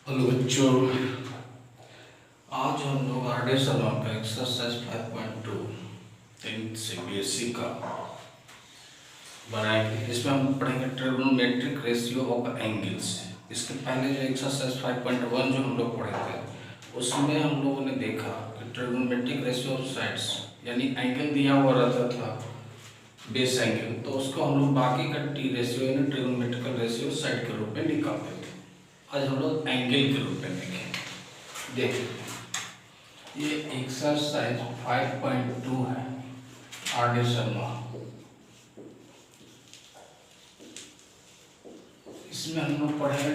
Hello बच्चों, आज हम लोग आरडी शर्मा का एक्सरसाइज 5.2 टेंथ CBSE का बनाएंगे। इसमें हम पढ़ेंगे ट्रिग्नोमेट्रिक रेशियो ऑफ एंगल्स। इसके पहले जो एक्सरसाइज 5.1 जो हम लोग पढ़े थे उसमें हम लोगों ने देखा कि ट्रिग्नोमेट्रिक रेशियो ऑफ साइड्स यानी एंगल दिया हुआ रहता था बेस एंगल, तो उसको हम लोग बाकी का टी रेशियो यानी ट्रिग्नोमेट्रिकल रेशियो साइड के रूप में निकालते थे। आज हम लोग एंगल के रूप में देखेंगे। देखिए ये एक्सरसाइज 5.2 है आरडी शर्मा। इसमें हम लोग पढ़ेंगे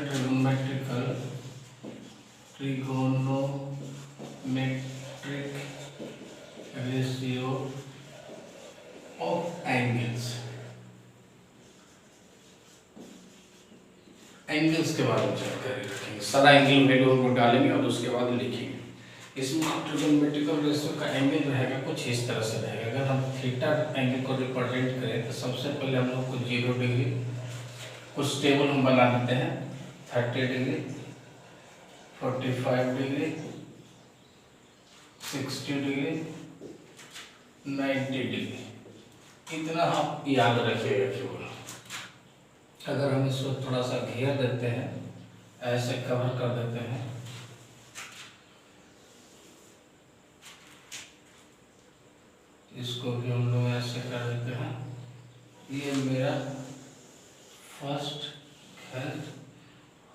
trigonometric ratio of angles. Angles के बारे में जानकारी रखेंगे, सारा एंगल वैल्यू हम लोग डालेंगे और उसके बाद लिखेंगे। इसमें ट्रिगोनोमेट्रिकल रेशियो का एंगल रहेगा कुछ इस तरह से रहेगा। अगर हम थीटा एंगल को रिप्रेजेंट करें तो सबसे पहले हम लोग को 0 डिग्री कुछ टेबल हम बना देते हैं। 30 डिग्री, 45 डिग्री, 60 डिग्री, 90 डिग्री, इतना आप याद रखिएगा केवल। अगर हम इसको थोड़ा सा घेर देते हैं, ऐसे कवर कर देते हैं, इसको भी हम लोग ऐसे कर देते हैं। ये मेरा फर्स्ट हेल्थ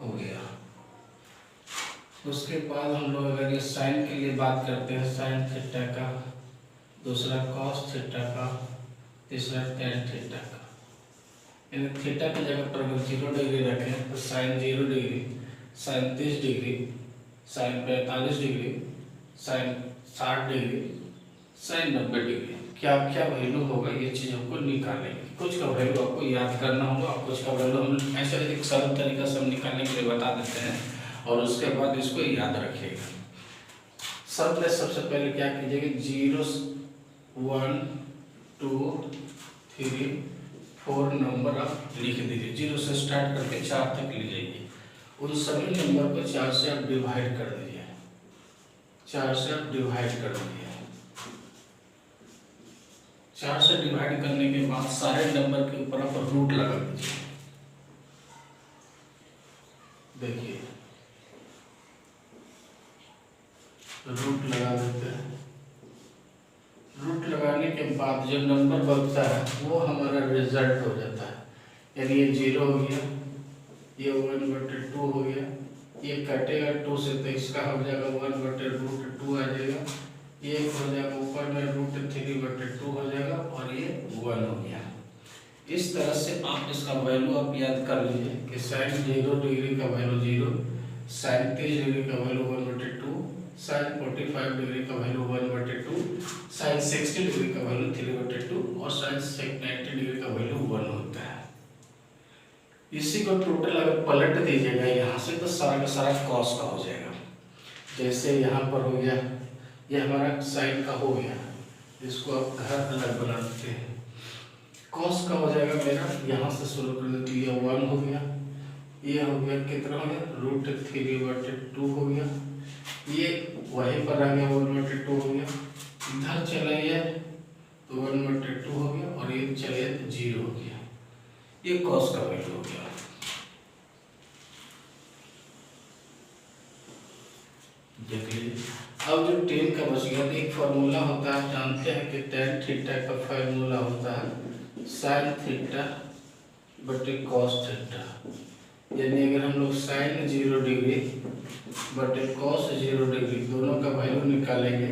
हो गया। उसके बाद हम लोग अगर ये साइन के लिए बात करते हैं, साइन थीटा का, दूसरा कॉस थीटा का, तीसरा टेन थीटा का। यानी थीटा की जगह पर अगर 0 डिग्री रखें तो sine 0 degree, sine 30 degree, sine 45 degree, sine 60 degree, sine 90 degree. क्या क्या वैल्यू होगा ये चीज़ हमको निकालेंगे। कुछ का वैल्यू आपको याद करना होगा और कुछ का वैल्यू हम ऐसे एक सरल तरीका से हम निकालने के लिए बता देते हैं और उसके बाद इसको याद रखिएगा। सबसे पहले क्या कीजिएगा, 0, 1, 2, 3, 4 नंबर आप लिख दीजिए। 0 से स्टार्ट करके 4 तक ले जाइए। उन सभी नंबर को 4 से आप डिवाइड कर दीजिए। 4 से आप डिवाइड कर दीजिए। 4 से डिवाइड करने के बाद सारे नंबर के ऊपर आप रूट लगा दीजिए। देखिए रूट लगा देते हैं। रूट लगाने के बाद जो नंबर बचता है वो हमारा रिजल्ट हो जाता है। यानी ये 0 हो गया, ये 1/2 हो गया, ये कटेगा 2 से तो इसका हो जाएगा 1/√2 आ जाएगा। ये हो जाएगा ऊपर में √3/2 हो जाएगा और ये 1 हो गया। इस तरह से आप इसका वैल्यू आप याद कर लीजिए कि साइन 0 डिग्री का वैल्यू 0, साइन 30 डिग्री का वैल्यू 1/2, साइन 45 डिग्री का वैल्यू 1/2, साइन 60 डिग्री का वैल्यू 3/2 और साइन 90 डिग्री का वैल्यू 1 होता है। इसी को टोटल अगर पलट दीजिएगा यहाँ से तो सारा का सारा कॉस का हो जाएगा। जैसे यहाँ पर हो गया, ये हमारा साइन का हो गया, इसको आप घर अलग बना देते हैं। कॉस का हो जाएगा मेरा, यहाँ से शुरू कर देते, ये 1 हो गया, ये हो गया कितना हो गया √3/2 हो गया, ये वहीं पर आ गया 1/2 हो गया, इधर चला गया तो 1/2 हो गया और ये चले तो 0 हो गया। ये कॉस का वैल्यू हो गया। देख लीजिए। अब जो टेन का बच गया, एक फार्मूला होता है, जानते हैं कि टेन थीटा का फार्मूला होता है साइन थीटा बटे कॉस थीटा। यानी अगर हम लोग साइन 0 डिग्री बटे कॉस 0 डिग्री दोनों का वैल्यू निकालेंगे,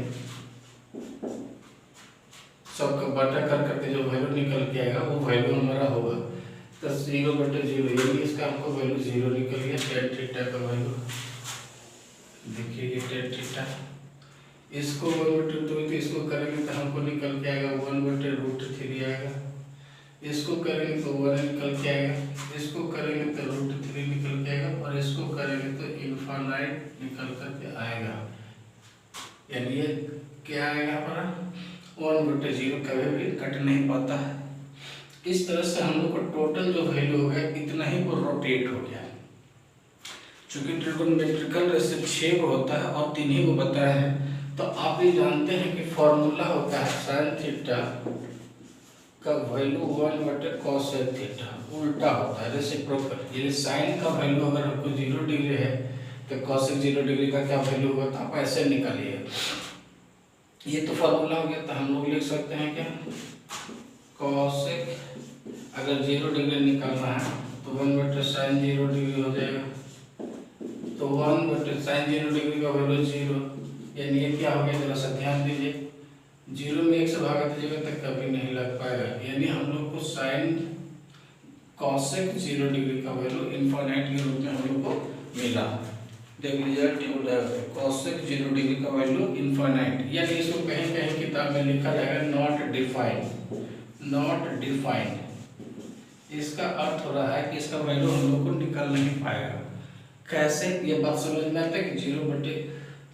सबका बटा कर करके जो वैल्यू निकल के आएगा वो वैल्यू हमारा होगा तो 0/0। यानी इसका हमको वैल्यू 0 निकल गया। टेन थीटा का वैल्यू देखिए, ये टेन थीटा, इसको 1/2 तो इसको करेंगे तो हमको निकल के आएगा 1/√3 आएगा। इसको करेंगे तो 1 निकल के आएगा, इसको करेंगे तो √3 निकल के आएगा और इसको करेंगे तो इनफाइनाइट निकल करके आएगा। यानी ये क्या आएगा हमारा 1/0, कभी भी कट नहीं पाता है। इस तरह से हम लोग को टोटल जो वैल्यू हो गया इतना ही वो रोटेट हो गया। चूंकि ट्रिगोनोमेट्रिकल रेशियो 6 को होता है और 3 ही को बताया है, तो आप ये जानते हैं कि फॉर्मूला होता है साइन थीटा का वैल्यू 1/cos थीटा, उल्टा होता है रेसिप्रोकल। ये साइन का वैल्यू अगर आपको 0 डिग्री है तो cosec 0 डिग्री का क्या वैल्यू होगा, तो आप ऐसे निकालिए। ये तो फॉर्मूला हो गया, तो हम लोग लिख सकते हैं क्या, cosec अगर 0 डिग्री निकालना है तो 1/sin 0 डिग्री हो जाएगा। तो 1/sin 0 डिग्री का वैल्यू 0, यानी ये क्या हो गया, जरा सा ध्यान दीजिए। 0 में 1 से भागा दीजिएगा तो कभी नहीं लग पाएगा, यानी हम लोग को साइन cosec 0 डिग्री का वैल्यू इनफाइनाइट के रूप में हम लोग को मिला। देख लीजिए टेबल cosec 0 डिग्री का वैल्यू इनफाइनाइट, यानी इसको कहीं कहीं किताब में लिखा जाएगा नॉट डिफाइंड, नॉट डिफाइंड। इसका अर्थ हो रहा है कि इसका वैल्यू हम लोग को निकल नहीं पाएगा। कैसे, ये बात समझ में आता है कि 0 बटे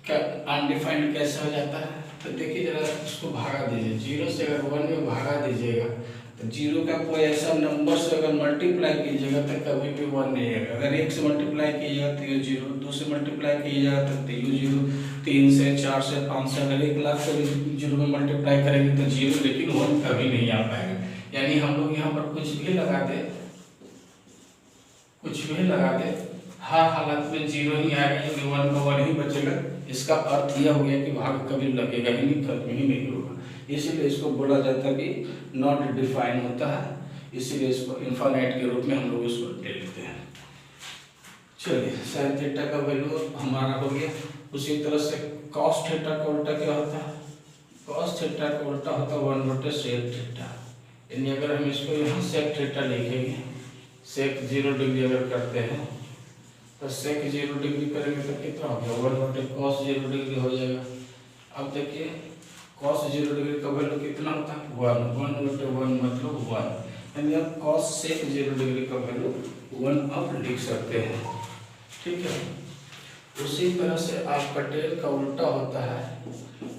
क्या अनडिफाइंड कैसे हो जाता है। तो देखिए जरा इसको भागा दीजिए, 0 से अगर 1 में भागा दीजिएगा तो 0 का कोई ऐसा नंबर से अगर मल्टीप्लाई कीजिएगा तो कभी भी 1 नहीं आएगा। अगर 1 से मल्टीप्लाई कीजिएगा तो ये 0, 2 से मल्टीप्लाई कीजिएगा तो ये 0, 3 से, 4 से, 5 से, अगर 1 लाख से 0 में मल्टीप्लाई करेंगे तो 0, लेकिन 1 कभी नहीं आ पाएगा। यानी हम लोग यहाँ पर कुछ भी लगा दे, कुछ भी लगा दे, हर हालत में 0 ही आएगा, यानी 1 का 1 ही बचेगा। इसका अर्थ यह हो गया कि भाग कभी लगेगा ही नहीं, खत्म ही नहीं होगा। इसीलिए इसको बोला जाता है कि नॉट डिफाइन होता है, इसीलिए इसको इनफाइनाइट के रूप में हम लोग इसको ले लेते हैं। चलिए साइन थीटा का वैल्यू हमारा हो गया। उसी तरह से कॉस थीटा का उल्टा क्या होता है, कॉस थीटा का उल्टा होता है 1/sec थीटा। यानी अगर हम इसको यहाँ sec थीटा लिखेंगे, sec 0 डिग्री अगर करते हैं तो sec 0 डिग्री करेंगे तो कितना हो गया, 1/cos 0 डिग्री हो जाएगा। अब देखिए cos 0 डिग्री का वैल्यू कितना होता है, 1/1 मतलब 1, यानी आप cos sec 0 डिग्री का वैल्यू 1 आप लिख सकते हैं। ठीक है, उसी तरह से आपका टेन का उल्टा होता है,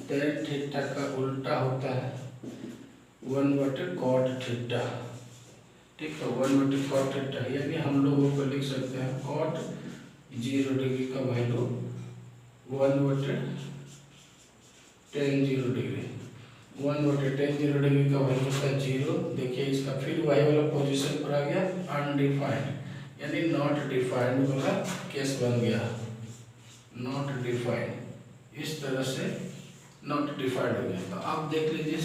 टेन थीटा का उल्टा होता है 1/cot थीटा। ठीक है, 1/cot थीटा, यानी हम लोगों को लिख सकते हैं cot 0 डिग्री का value 1/tan 0 degree, 1/tan 0 degree का वैल्यू था 0। देखिए इसका फिर वही वाला पोजीशन पर आ गया, अनडिफाइंड, यानी नॉट डिफाइंड वाला केस बन गया, नॉट डिफाइंड। इस तरह से नॉट डिफाइंड हो गया। तो आप देख लीजिए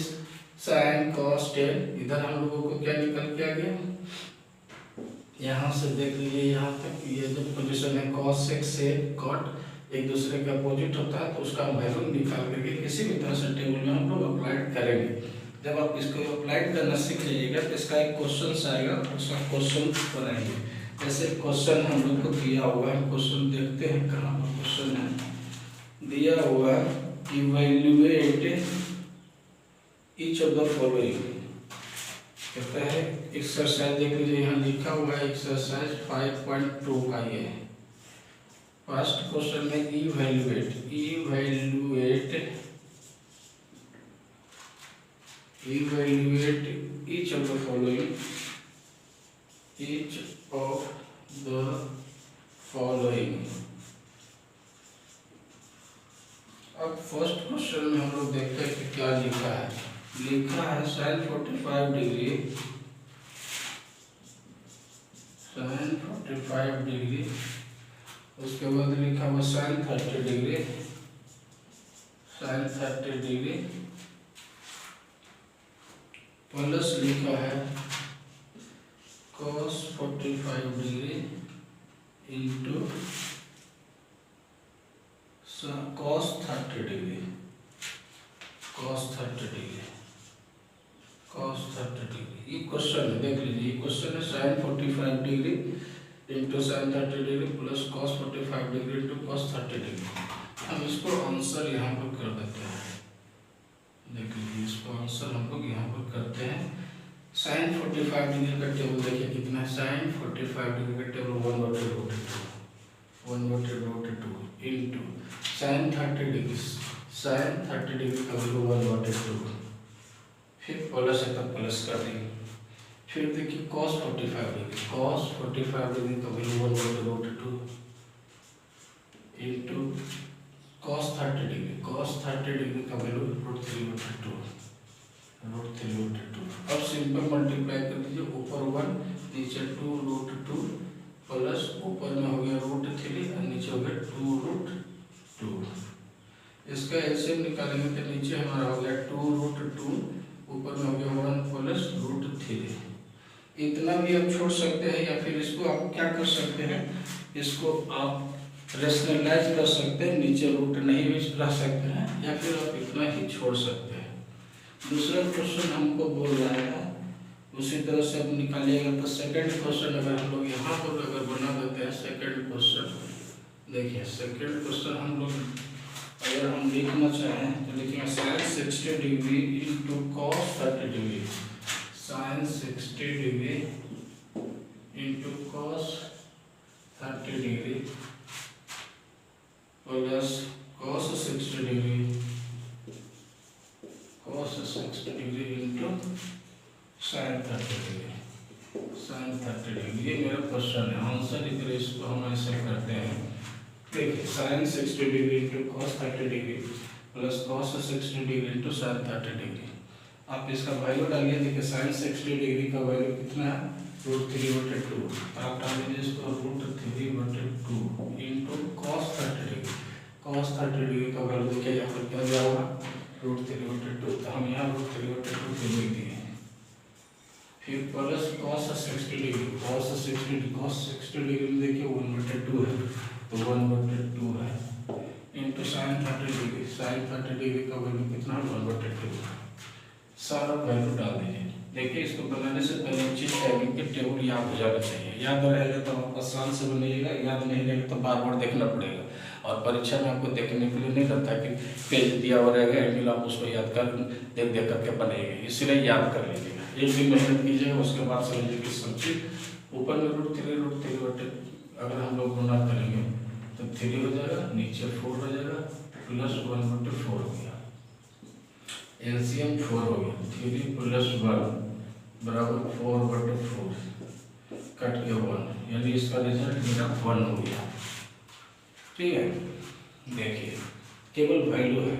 साइन कॉस टेन, इधर हम लोगों को क्या निकल के आ गया, यहाँ से देख लीजिए यहाँ तक ये जो पोजीशन है cos से cot एक दूसरे के अपोजिट होता है, तो उसका वैल्यू निकाल करके किसी भी तरह से टेबल में हम लोग अप्लाइड करेंगे। जब आप इसको अप्लाइड करना सीख लीजिएगा तो इसका एक क्वेश्चन आएगा, उसका क्वेश्चन बनाएंगे। जैसे क्वेश्चन हम लोग को दिया हुआ है, क्वेश्चन देखते हैं कहाँ पर क्वेश्चन है, दिया हुआ है evaluate each of the following, कहता है एक्सरसाइज देख लीजिए, यहाँ लिखा हुआ है एक्सरसाइज 5.2 का ये फर्स्ट क्वेश्चन में evaluate each of the following, each of the following. अब फर्स्ट क्वेश्चन में हम लोग देखते हैं कि क्या लिखा है, लिखा है sin 45 डिग्री, sin 45 डिग्री, उसके बाद लिखा हुआ sin 30 degree, sin 30 degree plus लिखा है cos 45 degree into cos 30 degree, cos 30 degree, cos 30 degree. ये क्वेश्चन है, देख लीजिए ये क्वेश्चन है sin 45 degree into sin 30 degree plus cos 45 degree into cos 30 degree. हम इसको आंसर यहाँ पर कर देते हैं, देख लीजिए इसको आंसर हम लोग यहाँ पर करते हैं। sin 45 डिग्री का टेबल देखिए कितना है, sin 45 डिग्री का table 1/√2 into sin 30 degree, sin 30 degree का वैल्यू 1/2, फिर प्लस है तब प्लस कर देंगे। फिर देखिए cos 45 डिग्री, cos 45 डिग्री का value 1/√2, into cos 30 degree, cos 30 degree का वैल्यू √3/2, √3/2। अब सिंपल मल्टीप्लाई कर दीजिए, ऊपर 1 नीचे 2√2 प्लस ऊपर में हो गया √3 और नीचे हो गया 2√2। इसका एलसीएम निकालेंगे तो नीचे हमारा हो गया 2√2, ऊपर में हो गया 1 प्लस √3। इतना भी आप छोड़ सकते हैं, या फिर इसको आप क्या कर सकते हैं, इसको आप रेशनलाइज कर सकते हैं, नीचे रूट नहीं भी रह सकते हैं, या फिर आप इतना ही छोड़ सकते हैं। दूसरा क्वेश्चन हमको बोल रहा है उसी तरह से अब निकालिएगा। तो सेकंड क्वेश्चन अगर हम लोग यहाँ पर अगर बना देते हैं, सेकंड क्वेश्चन देखिए, सेकंड क्वेश्चन हम लोग अगर हम लिखना चाहें तो लिखेंगे sin 60 degree into cos 30 degree, sin 60 degree into cos 30 degree plus cos 60 degree, cos 60 degree into sin 30 degree, sin 30 degree. ये मेरा क्वेश्चन है, आंसर इधर इसको हम ऐसे करते हैं। देखिए sin 60 degree into cos 30 degree plus cos 60 degree into sin 30 degree. आप इसका वैल्यू डालिए। देखिए sin 60 डिग्री का वैल्यू कितना है, √3/2। आप डाल दीजिए इसको √3/2 into cos 30 degree, cos 30 degree का वैल्यू देखिए यहाँ पर क्या दिया होगा, √3/2। तो हम यहाँ √3/2 लिख दिए। फिर plus cos 60 degree, cos 60 degree में देखिए 1/2 है, तो 1/2 है into sin 30 degree, sin 30 degree का वैल्यू कितना, 1/2। सारा वैल्यू डाल दीजिए। देखिए इसको बनाने से पहले चीज टाइपिंग के टेबल याद हो जाना चाहिए। याद रहेगा तो आप आसान से बनाइएगा, याद नहीं रहेगा तो बार बार देखना पड़ेगा। और परीक्षा में आपको देखने के लिए नहीं रहता कि पेज दिया हुआ रहेगा, एंगल आप उसको याद कर देख देख करके बनाइएगा, इसलिए याद कर लीजिएगा। एक दिन मेहनत कीजिएगा, उसके बाद समझिए कि सब चीज ऊपर में √3 अगर हम लोग गुणा करेंगे तो 3 हो जाएगा, नीचे 4 हो जाएगा, प्लस 1/4 हो गया, एलसीएम 4 हो गया, 3 प्लस 1 बराबर 4/4, कट गया 1, यानी इसका रिजल्ट मेरा 1 हो गया। ठीक है, देखिए केवल वैल्यू है।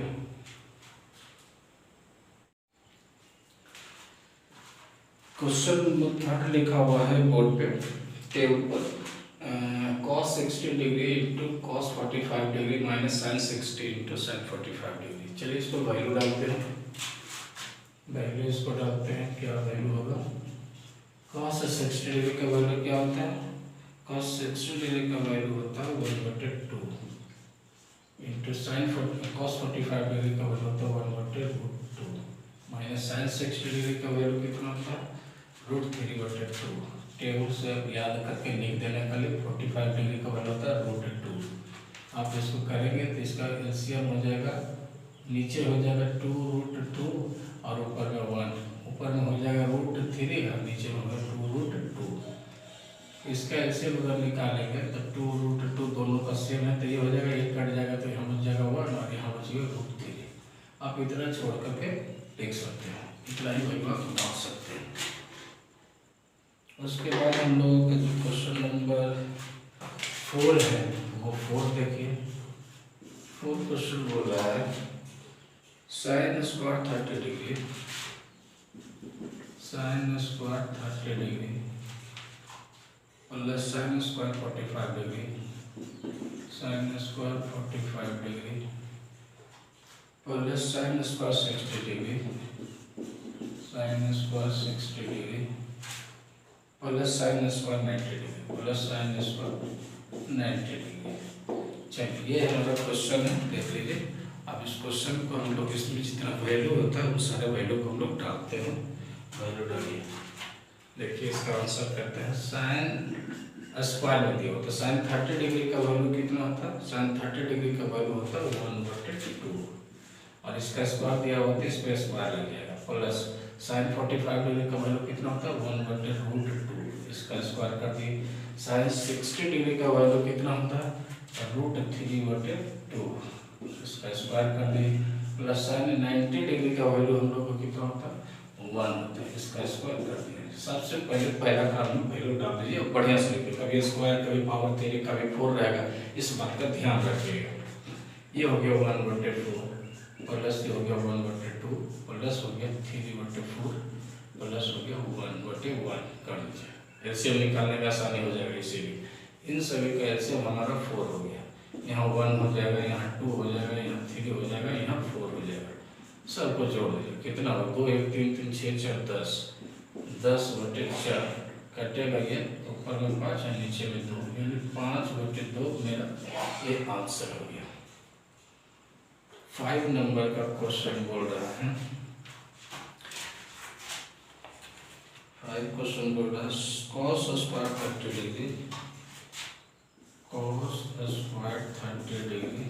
क्वेश्चन नंबर 3 लिखा हुआ है बोर्ड पे टेबल पर, cos 60 degree into cos 45 degree minus sin 60 into sin 45 degree. चलिए इसको वैल्यू डालते हैं, वैल्यू इसको डालते हैं। क्या वैल्यू होगा, cos 60 डिग्री का वैल्यू क्या होता है, cos 60 डिग्री का वैल्यू होता है 1/2 इंटू cos 45 डिग्री का वैल्यू होता है 1/2 माइनस sin 60 डिग्री का वैल्यू कितना होता है, √3/2। टेबल से आप याद करके लिख देना, खाली 45 डिग्री का वैल्यू होता है √2। आप इसको करेंगे तो इसका एलसीएम हो जाएगा, नीचे हो जाएगा 2√2 और ऊपर में 1, ऊपर में हो जाएगा √3 और नीचे में होगा 2√2। इसका एलसीएम अगर निकालेंगे तो 2√2 दोनों का सेम है, तो ये हो जाएगा, एक कट जाएगा तो यहाँ बच जाएगा 1 और यहाँ बच गया √3। आप इतना छोड़ करके देख सकते हैं, इतना ही वैल्यू आप बता सकते हैं। उसके बाद हम लोगों का जो क्वेश्चन नंबर 4 है वो 4 देखिए। 4 क्वेश्चन बोल रहा है sin square 30 degree, sin square 30 degree plus sin square 45 degree, sin square 45 degree plus sin square 60 degree, sin square 60 degree plus sin square 90 degree, plus sin square 90 degree. चलिए ये हमारा question है, देख लीजिए। अब इस क्वेश्चन को हम लोग, इसमें जितना वैल्यू होता है उस सारे वैल्यू को हम लोग डालते हैं, वैल्यू डालिए। देखिए इसका आंसर करते हैं, sin स्क्वायर में दिया होता है, sin 30 डिग्री का वैल्यू कितना होता है, sin 30 डिग्री का वैल्यू होता है 1/2 और इसका स्क्वायर दिया होता है, इस पर स्क्वायर लग जाएगा, प्लस sin 45 डिग्री का वैल्यू कितना होता है 1/√2, इसका स्क्वायर कर दिए। sin 60 डिग्री का वैल्यू कितना होता है √3/2, इसका स्क्वायर कर दिए, प्लस sin 90 डिग्री का वैल्यू हम लोग को कितना होता है 1 होता है, इसका स्क्वायर कर दिए। सबसे पहले पहला कॉलम में वैल्यू डाल दीजिए और बढ़िया से लिखिए, कभी स्क्वायर कभी पावर 3 कभी 4 रहेगा, इस बात का ध्यान रखिएगा। ये हो गया 1/4 प्लस ये हो गया 1/2 प्लस हो गया 3/4 प्लस हो गया 1/1 कर दीजिए। एलसीएम निकालने में आसानी हो जाएगा, इसीलिए इन सभी का एलसीएम हमारा 4 हो गया। यहाँ 1 हो जाएगा, यहाँ 2 हो जाएगा, यहाँ 3 हो जाएगा, यहाँ 4 हो जाएगा। सबको जोड़ दीजिए, कितना हो 2 1 3 3 6 4 10 10/4 कटेगा ये, ऊपर में 5 है नीचे में 2, यानी 5/2 मेरा ये आंसर हो गया। 5 नंबर का क्वेश्चन बोल रहा है, 5 क्वेश्चन बोल रहा है cos square 30 degree, cos square 30 degree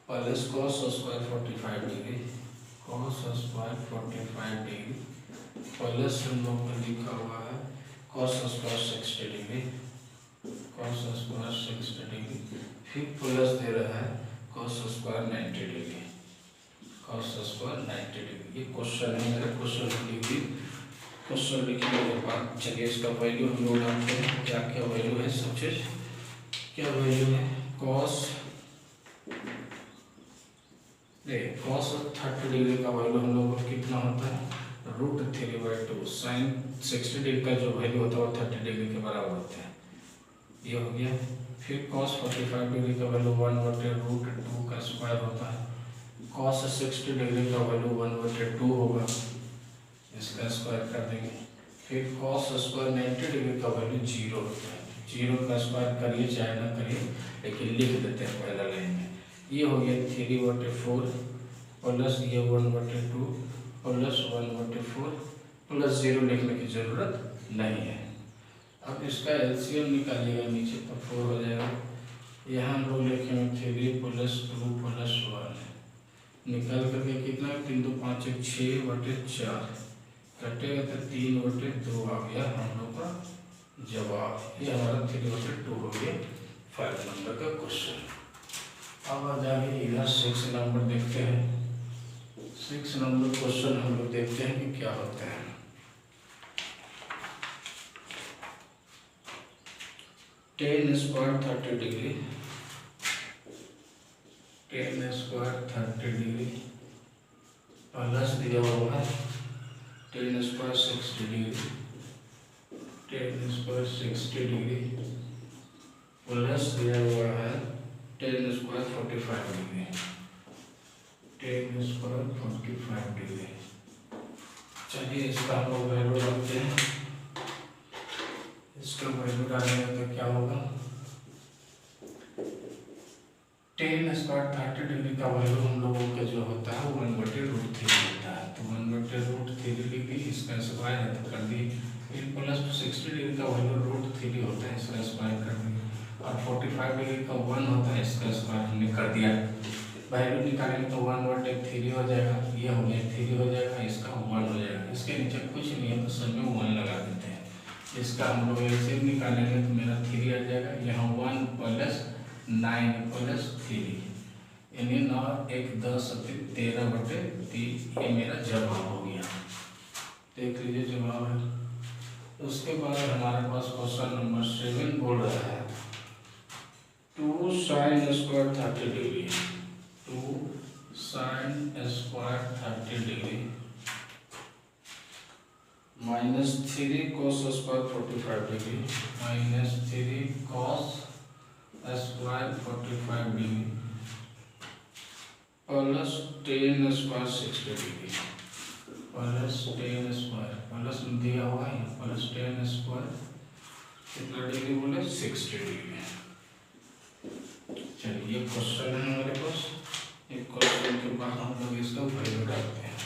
plus cos square 45 degree, cos square 45 degree plus हम लोग को लिखा हुआ है cos square 60 degree, cos square 60 degree, फिर प्लस दे रहा है cos square 90 degree, cos square 90 degree. ये क्वेश्चन है मेरा, क्वेश्चन लिखिए। क्वेश्चन लिखने के बाद चलिए इसका वैल्यू हम लोग डालते हैं, क्या क्या वैल्यू है सब चीज, क्या वैल्यू है cos 30 डिग्री का वैल्यू हम लोग को कितना होता है √3/2, sin 60 डिग्री का जो वैल्यू होता है वो 30 डिग्री के बराबर होता है, ये हो गया। फिर cos 45 डिग्री का वैल्यू 1/√2 का स्क्वायर होता है, cos 60 डिग्री का वैल्यू 1/2 होगा, इसका स्क्वायर कर देंगे। फिर cos स्क्वायर 90 डिग्री का वैल्यू 0 होता है, 0 का स्क्वायर करिए चाहे ना करिए, लेकिन लिख देते हैं पहला लाइन में। ये हो गया 3/4 प्लस ये 1/2 प्लस 1/4 प्लस 0 लिखने की जरूरत नहीं है। अब इसका एलसीएम निकालिएगा नीचे तो 4 हो जाएगा, यहाँ हम लोग लिखेंगे 3 + 2 + 1, निकाल करके कितना 3 2 5 1 6/4 कटेगा तो 3/2 आ गया हम लोग का जवाब। ये हमारा 3/2 हो गया 5 नंबर का क्वेश्चन। अब आ जाइए इधर 6 नंबर देखते हैं। 6 नंबर क्वेश्चन हम लोग देखते हैं कि क्या होता है। tan square 30 degree, tan square 30 degree plus दिया हुआ है tan square 60 degree, tan square 60 degree plus दिया हुआ है tan square 45 degree, tan square 45 degree. चलिए इसका हम लोग वैल्यू रखते हैं। इसका वैल्यू डालेंगे तो क्या होगा, tan स्क्वायर 30 डिग्री का वैल्यू हम लोगों का जो होता है 1/√3 होता है, तो 1/√3 डिग्री, इसका स्क्वायर है तो कर दिए। फिर प्लस 60 डिग्री का वैल्यू √3 होता है, इसका स्क्वायर कर दिए, और 45 डिग्री का 1 होता है, इसका स्क्वायर हमने कर दिया। वैल्यू निकालेंगे तो 1/3 हो जाएगा, ये हो गया 3 हो जाएगा, इसका 1 हो जाएगा। इसके नीचे कुछ नहीं है तो सब में 1 लगा देते हैं। इसका हम लोग एलसीएम निकालेंगे तो मेरा 3 आ जाएगा, यहाँ 1 + 9 + 3 यानी 9 1 10 13/3, ये मेरा जवाब हो गया। देख लीजिए जवाब है। उसके बाद हमारे पास क्वेश्चन नंबर 7 बोल रहा है 2 sin square 30 degree, 2 sin square 30 degree -3 cos square 45 degree, -3 cos square 45 degree plus tan square 60 degree, plus tan square plus दिया हुआ है प्लस tan स्क्वायर कितना डिग्री बोले 60 डिग्री। चलिए क्वेश्चन है हमारे पास। एक क्वेश्चन के बाद हम लोग इसका वैल्यू डालते हैं,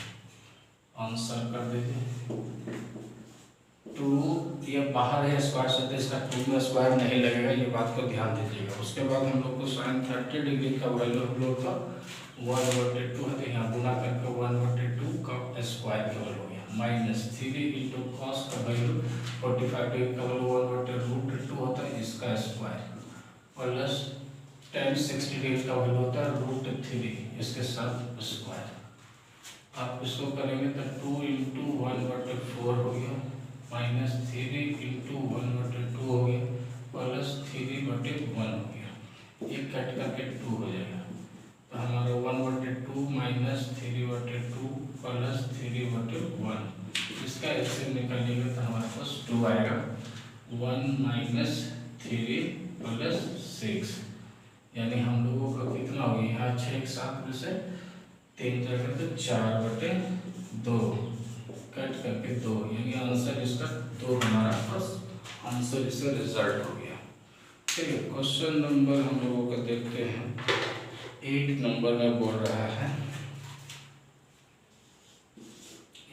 आंसर कर देते हैं। 2 ये बाहर है स्क्वायर से तो इसका 2 में स्क्वायर नहीं लगेगा, ये बात को ध्यान दीजिएगा। उसके बाद हम लोग को sin 30 डिग्री का वैल्यू हम लोग का 1/2 है, तो यहाँ गुना करके 1/2 का स्क्वायर केवल हो गया, -3 × cos का वैल्यू 45 डिग्री का वैल्यू 1/√2 होता है, इसका स्क्वायर प्लस tan 60 डिग्री का वैल्यू होता है √3, इसके साथ स्क्वायर आप इसको करेंगे तो 2 इंटू 1/4 हो गया, माइनस 3 इंटू 1/2 हो गया, प्लस 3/1 हो गया। ये कट करके 2 हो जाएगा, तो हमारा 1/2 माइनस 3/2 प्लस 3/1, इसका एलसीएम निकालिएगा तो हमारे पास 2 आएगा। 1 माइनस 3 प्लस 6, यानी हम लोगों का कितना हो गया, यहाँ 6 7 में से 3 जगह तो 4/2 कट करके 2, यानी आंसर इसका 2 हमारा पास आंसर इसका रिजल्ट हो गया। ठीक है, क्वेश्चन नंबर हम लोगों को देखते हैं। 8 नंबर में बोल रहा है,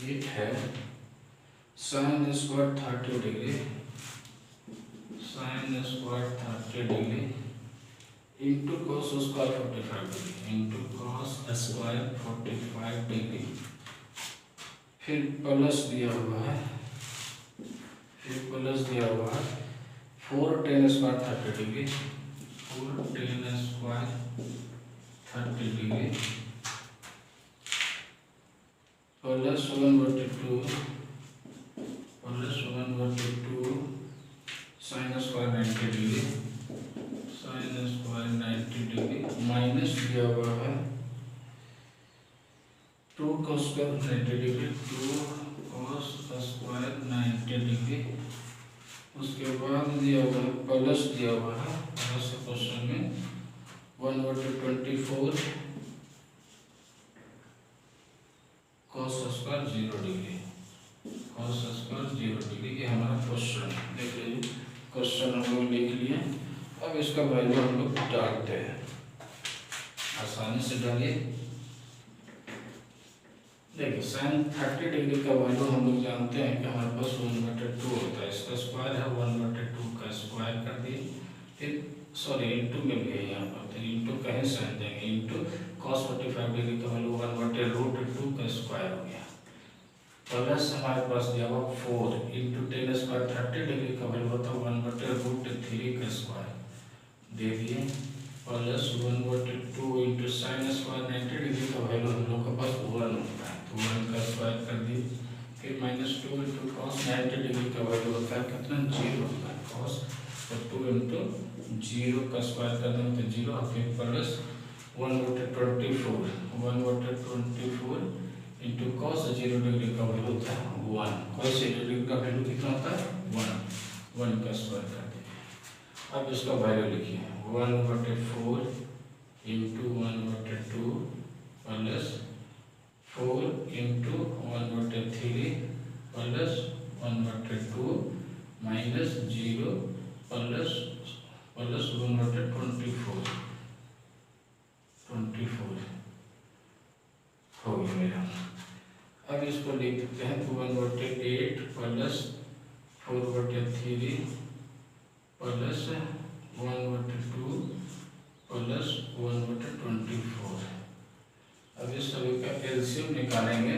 8 है sin square 30 degree, sin square 30 degree into cos square 45 degree, into cos square 45 degree, फिर प्लस दिया हुआ है, फिर प्लस दिया हुआ है 4 tan square 30 degree, 4 tan square 30 degree plus 1/2 sin square 90 degree, sin square 90 degree minus दिया हुआ है 2 cos square 90 degree, 2 cos square 90 degree, उसके बाद दिया हुआ है प्लस दिया हुआ है प्लस क्वेश्चन में 1/24 cos square 0 degree, cos square 0 degree. ये हमारा क्वेश्चन है, देख लीजिए क्वेश्चन हम लोग लिख लिए। अब इसका वैल्यू हम लोग डालते हैं, आसानी से डालिए। देखिए sin 30 डिग्री का वैल्यू हम लोग जानते हैं कि हमारे पास 1/2 होता है, इसका स्क्वायर है 1/2 का स्क्वायर कर दिए, फिर सॉरी इंटू में भी है यहाँ पर, तो इंटू कहीं साइन देंगे, इंटू cos 45 डिग्री का वैल्यू 1/√2 का स्क्वायर हो गया, प्लस हमारे पास दिया हुआ 4 इंटू tan स्क्वायर 30 डिग्री का वैल्यू होता है 1/√3 का स्क्वायर दे दिए, plus 1/2 into sine square 90 degree का वैल्यू हम लोग के पास 1 होता है, तो 1 का स्क्वायर कर दिए, फिर माइनस 2 इंटू कॉस 90 डिग्री का वैल्यू होता है कितना 0 होता है कॉस, तो 2 इंटू 0 का स्क्वायर कर देंगे तो 0, फिर प्लस 1/24 इंटू कॉस 0 डिग्री का वैल्यू होता है 1, कॉस 0 डिग्री का वैल्यू कितना होता है 1 का स्क्वायर कर दिए। अब इसका वैल्यू लिखिए 1/4 into 1/2 plus 4 into 1/3 plus 1/2 minus 0 plus 1/24 हो गया मेरा। अब इसको लिख देते हैं तो 1/8 प्लस 4/3 प्लस 1/2 प्लस 1/24। अब इस सभी का एलसीएम निकालेंगे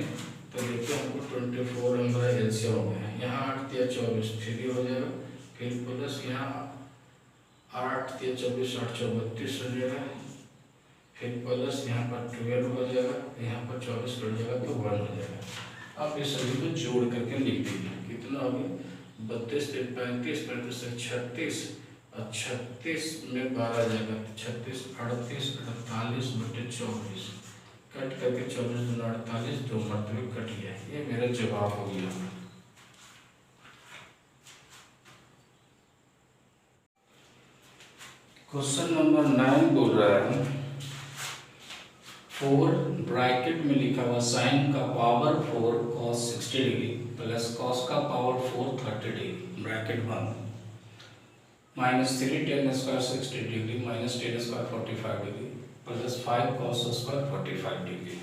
तो देखिए हमको 24 हमारा एलसीएम हो गया है, यहाँ 8 या 24 फ्री हो जाएगा, फिर प्लस यहाँ 8 या 24 8 32 हो जाएगा, फिर प्लस यहाँ पर 12 हो जाएगा, यहाँ पर 24 कट जाएगा तो 1 हो जाएगा। अब इस सभी को जोड़ करके लिख दीजिए, कितना हो गया 32 से 35 35 से 36 और 36 में 12 जाएगा, 36 38 48 बटे 24 कट करके 24 दूना 48 2 मरतबे कट गया, ये मेरा जवाब हो गया। क्वेश्चन नंबर 9 बोल रहा है 4 ब्रैकेट में लिखा हुआ साइन का power 4 cos 60 degree plus cos का पावर 4 30 डिग्री ब्रैकेट बंद, minus 3 tan square 60 degree minus tan square 45 degree plus 5 cos square 45 degree.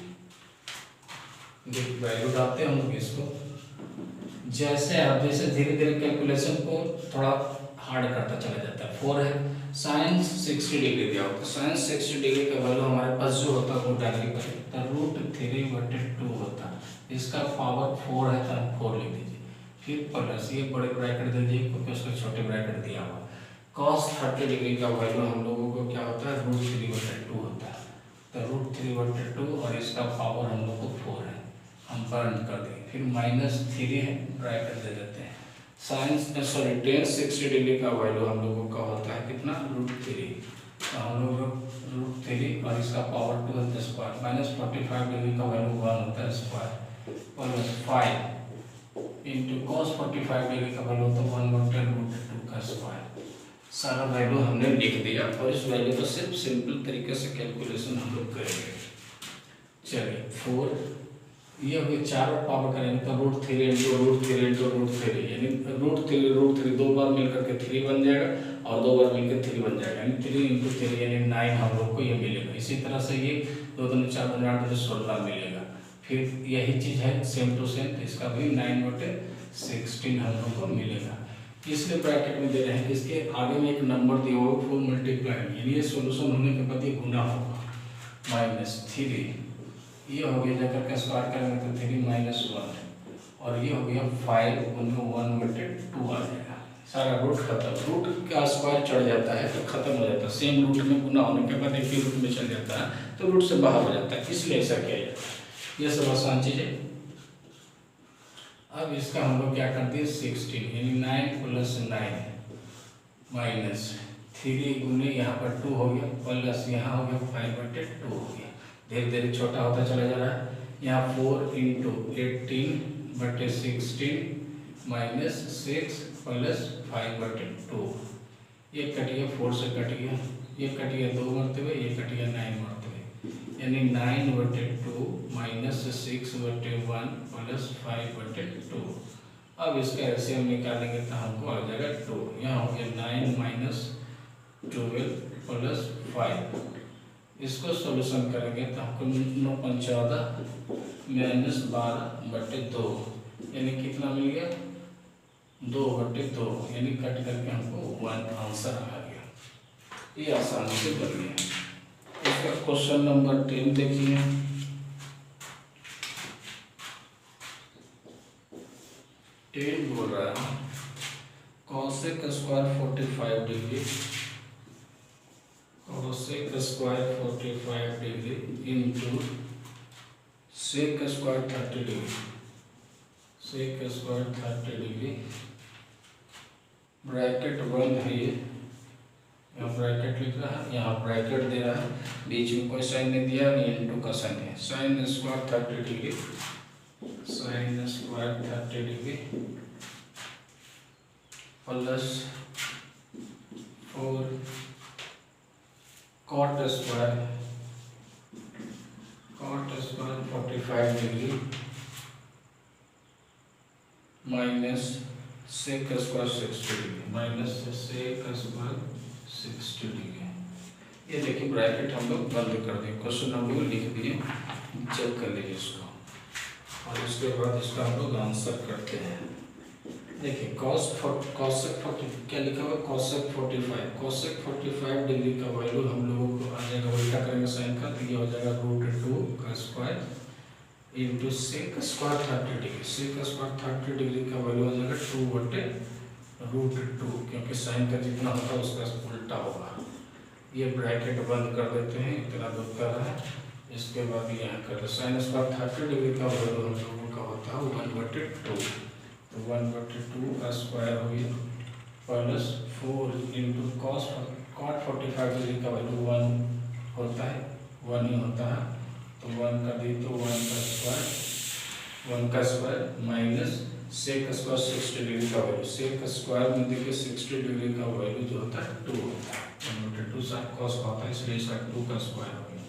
देख वैल्यू डालते हैं हम लोग इसको, जैसे आप जैसे धीरे धीरे कैलकुलेशन को थोड़ा हार्ड करता चला जाता है। 4 है साइन 60 डिग्री दिया होता है, साइन 60 डिग्री का वैल्यू हमारे पास जो होता है वो डायरेक्टली करें तो √3/2 होता है, इसका पावर 4 है तो हम 4 लिख दीजिए, फिर प्लस ये बड़े ब्रैकेट दे दीजिए क्योंकि उसका छोटे ब्रैकेट दिया हुआ। cos 30 डिग्री का वैल्यू हम लोगों को क्या होता है √3/2 होता है, तो √3/2 और इसका पावर हम लोग को 4 है, हम बर्न कर देंगे। फिर -3 है, ब्रैकेट दे देते हैं। sin tan 60 डिग्री का वैल्यू हम लोगों का होता है कितना, √3। तो हम लोग √3 और इसका पावर 2 है स्क्वायर, -45 डिग्री का वैल्यू 1 होता है square, plus 5 into cos 45 degree का वैल्यू होता है 1/√2 का स्क्वायर। सारा वैल्यू हमने लिख दिया और इस वैल्यू को सिर्फ सिंपल तरीके से कैलकुलेशन हम लोग करेंगे। चलिए 4 ये हो गया, चारों पावर करेंगे तो √3 इंटू √3 इंटू √3 यानी √3 दो बार मिलकर के 3 बन जाएगा और दो बार मिलकर 3 बन जाएगा, यानी 3 इंटू 3 यानी 9 हम लोग को ये मिलेगा। इसी तरह से ये 2 दूनी 4 दूनी 8 16 मिलेगा। फिर यही चीज़ है सेम टू सेम, इसका भी 9/16 हम लोग को मिलेगा। इसलिए ब्रैकेट में दे रहे हैं, इसके आगे में एक नंबर दिया हुआ 4 मल्टीप्लाई, यानी ये सोल्यूशन होने के बाद ये गुना होगा, -3 ये हो गया, जाकर के स्क्वायर करेंगे तो 3 -1 और ये हो गया 5 उनको 1/2 आ जाएगा। सारा रूट खत्म, रूट का स्क्वायर चढ़ जाता है तो खत्म हो जाता है, सेम रूट में गुना होने के बाद एक ही रूट में चल जाता है तो रूट से बाहर हो जाता है, इसलिए ऐसा किया जाता है। ये सब आसान चीज़ है। अब इसका हम लोग क्या कर दिए 16 यानी 9 + 9 -3 गुने यहाँ पर 2 हो गया प्लस यहाँ हो गया 5/2 हो गया, धीरे धीरे छोटा होता चला जा रहा है। यहाँ 4 इंटू 18/16 -6 प्लस 5/2 ये कट गया, 4 से कट गया, ये कट गया 2 मरतबे, ये कट गया 9 मरतबे, यानी 9/2 -6/1 प्लस 5/2। अब इसका एलसीएम निकालेंगे तो हमको आ जाएगा 2, यहाँ हो गया 9 - 12 प्लस 5। इसको सॉल्यूशन करेंगे तो हमको 9 × 14 -12/2 यानी कितना मिल गया 2/2, यानी कट करके हमको 1 आंसर आ गया। ये आसानी से बन गया। इसका क्वेश्चन नंबर 10 देखिए। 10 बोल रहा है cosec square 45 degree, cosec square 45 degree into sec square 30 degree, sec square 30 degree, bracket बंद है ये, यहाँ ब्रैकेट लिख रहा है, यहाँ ब्रैकेट दे रहा है, बीच में कोई साइन नहीं दिया, नहीं इंटू का साइन है, sine square 30 degree, sine square 30 degree plus 4 cot square 45 degree minus sec square 60 degree, minus sec square 60 degree. ये देखिए ब्रैकेट हम लोग बंद कर दें, क्वेश्चन हम लोग लिख दिए, चेक कर लीजिए इसको और उसके बाद इसका हम लोग आंसर करते हैं। देखिए cosec क्या लिखा हुआ है, cosec 45 डिग्री का वैल्यू हम लोगों को आ जाएगा, उल्टा करेंगे साइन का तो ये हो जाएगा √2 का square into sec square 30 degree, sec square 30 degree का वैल्यू हो जाएगा 2/√2, क्योंकि साइन का जितना होता है उसका उल्टा होगा। ये ब्रैकेट बंद कर देते हैं, इतना दूर कर रहा है, इसके बाद यहाँ कर साइन स्क्वायर 30 डिग्री का वैल्यू हम लोगों का होता है 1/2, तो 1/2 का स्क्वायर हो गया प्लस 4 इंटू कॉट 45 डिग्री का वैल्यू 1 होता है, 1 ही होता है, तो 1 का दी तो 1 का square minus sec square 60 degree का वैल्यू, सेक स्क्वायर में देखिए 60 डिग्री का वैल्यू जो होता है 2 होता है, 1/2 साथ कॉस का होता है, इसलिए साथ 2 का स्क्वायर हो गया।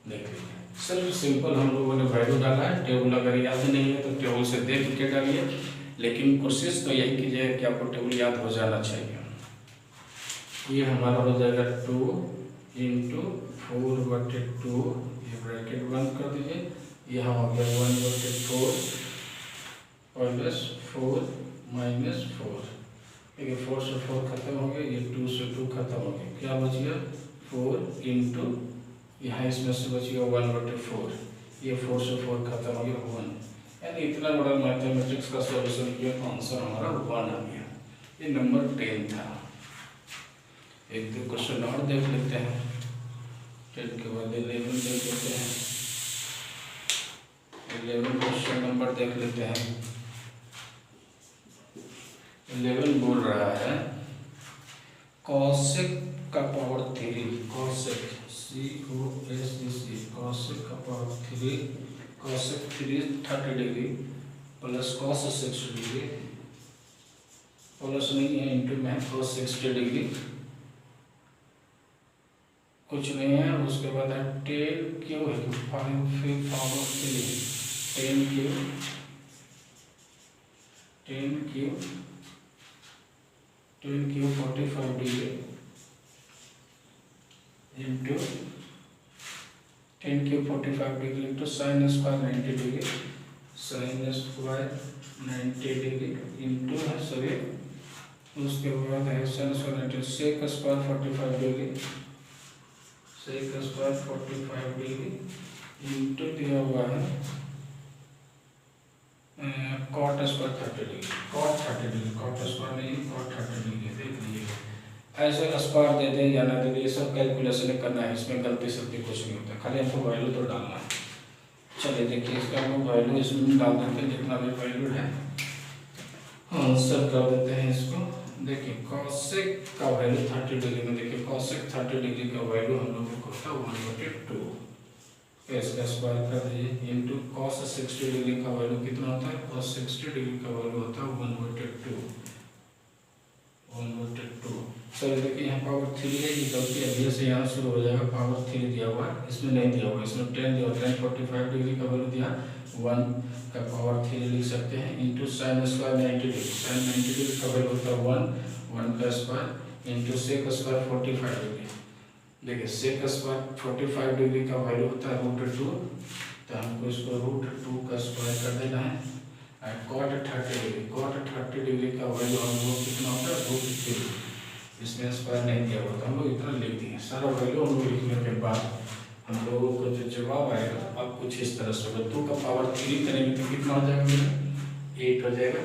देख लीजिए सिर्फ सिंपल हम लोगों ने वैल्यू डाला है, टेबल अगर याद नहीं है तो टेबल से देख के डालिए, लेकिन कोशिश तो यही कीजिए कि आपको टेबल याद हो जाना चाहिए। ये हमारा हो जाएगा 2 इंटू 4/2, ये ब्रैकेट बंद कर दीजिए, यहाँ हो गया 1/4 प्लस 4 माइनस 4, देखिए 4 से 4 खत्म हो गया, ये 2 से 2 खत्म हो गया, क्या बच गया 4 इंटू यहाँ इसमें से बच गया 1/4, ये 4 से 4 खत्म हो गया 1, यानी इतना बड़ा मैथमेटिक्स का सॉल्यूशन किया तो आंसर हमारा 1 आ गया। ये नंबर 10 था। एक दो क्वेश्चन और देख लेते हैं, 10 के बाद 11 देख लेते हैं। 11 क्वेश्चन नंबर देख लेते हैं। 11 बोल रहा है कॉसेक का पावर 3, कॉसेक COSEC, कॉसेक का power 3, cosec 3 30 degree plus cos 60 degree, plus नहीं है इंटू में कॉस 60 डिग्री, कुछ नहीं है। उसके बाद है 10 क्यू है 5 फिर पावर 3, 10 क्यू 45 डिग्री इंटू 10 क्यू 45 degree into sine square 90 degree, sine square 90 degree into है सभी। उसके बाद है sine square 90 sec square 45 degree, sec square 45 degree into दिया हुआ है cot square 30 degree, cot 30 degree, cot square नहीं कॉट 30 डिग्री। देख लीजिए ऐसे स्क्वायर दे दें या ना दे दें, ये सब कैलकुलेशन करना है, इसमें गलती सलती कुछ नहीं होता, खाली हमको वैल्यू तो डालना है। चलिए देखिए इसका हम लोग वैल्यू इसमें डाल देते हैं, जितना भी वैल्यू है आंसर कर देते हैं इसको। देखिए कॉसेक का वैल्यू 30 डिग्री में, देखिए कॉसेक 30 डिग्री का वैल्यू हम लोगों को होता है 1/2, इसका स्क्वायर कर दीजिए इंटू कॉस 60 डिग्री का वैल्यू कितना होता है, कॉस 60 डिग्री का वैल्यू होता है 1/2। सर देखिए यहाँ पावर 3 है, ये गलती अभी से यहाँ शुरू हो जाएगा, पावर 3 दिया हुआ है, इसमें नहीं दिया हुआ, इसमें 10 दिया हुआ, 45 डिग्री का वैल्यू दिया, 1 का पावर 3 लिख सकते हैं into sine square 90 degree, sine 90 degree का वैल्यू होता है 1 का square into sec square 45 degree. देखिए सेक स्क्वायर 45 डिग्री का वैल्यू होता है √2, तो हमको इसको √2 का स्क्वायर कर देना है। कॉट 30 डिग्री, कॉट 30 डिग्री का वैल्यू हम लोग कितना होता है √3, इसमें स्क्वायर नहीं दिया हुआ, हम लोग इतना लिख दिए। सारा वैल्यू हम लोग लिखने के बाद हम लोगों को जो जवाब आएगा अब कुछ इस तरह से होगा, 2 का पावर 3 करेंगे तो कितना हो जाएगा मेरा 8 हो जाएगा,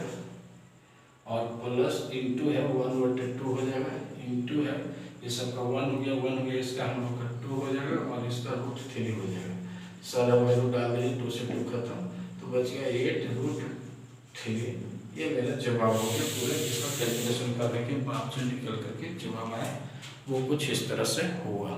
और प्लस इंटू है 1/2 हो जाएगा, इंटू है ये सबका 1 हो गया, इसका हम लोग का 2 हो जाएगा और इसका √3 हो जाएगा। सारा वैल्यू डाल दीजिए, 2 से 2 खत्म, तो बच गया 8√3। ये मेरा जवाब हो गया पूरे, इसका कैलकुलेशन करने के बाद जो निकल करके जवाब आया वो कुछ इस तरह से हुआ।